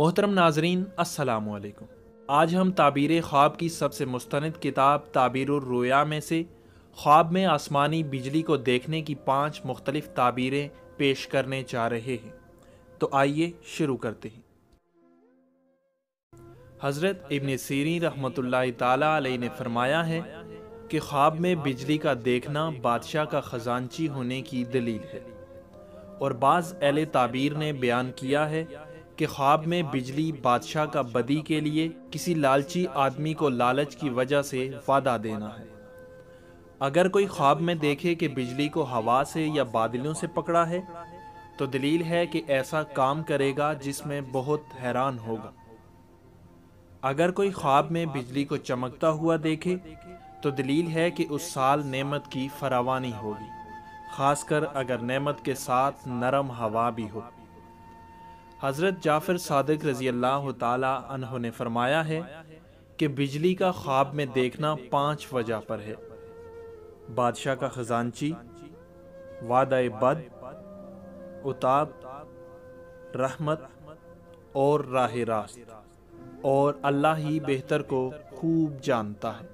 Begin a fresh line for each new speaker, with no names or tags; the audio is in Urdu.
محترم ناظرین السلام علیکم۔ آج ہم تعبیر خواب کی سب سے مستند کتاب تعبیر الرؤیا میں سے خواب میں آسمانی بجلی کو دیکھنے کی 5 مختلف تعبیریں پیش کرنے جا رہے ہیں، تو آئیے شروع کرتے ہیں۔ حضرت ابن سیرین رحمۃ اللہ تعالی علیہ نے فرمایا ہے کہ خواب میں بجلی کا دیکھنا بادشاہ کا خزانچی ہونے کی دلیل ہے، اور بعض اہل تعبیر نے بیان کیا ہے کہ خواب میں بجلی بادشاہ کا بدی کے لیے کسی لالچی آدمی کو لالچ کی وجہ سے وعدہ دینا ہے۔ اگر کوئی خواب میں دیکھے کہ بجلی کو ہوا سے یا بادلوں سے پکڑا ہے تو دلیل ہے کہ ایسا کام کرے گا جس میں بہت حیران ہوگا۔ اگر کوئی خواب میں بجلی کو چمکتا ہوا دیکھے تو دلیل ہے کہ اس سال نعمت کی فراوانی ہوگی، خاص کر اگر نعمت کے ساتھ نرم ہوا بھی ہو۔ حضرت جعفر صادق رضی اللہ تعالی عنہ نے فرمایا ہے کہ بجلی کا خواب میں دیکھنا 5 وجہ پر ہے: بادشاہ کا خزانچی، وعدہ بد، عتاب، رحمت اور راہ راست، اور اللہ ہی بہتر کو خوب جانتا ہے۔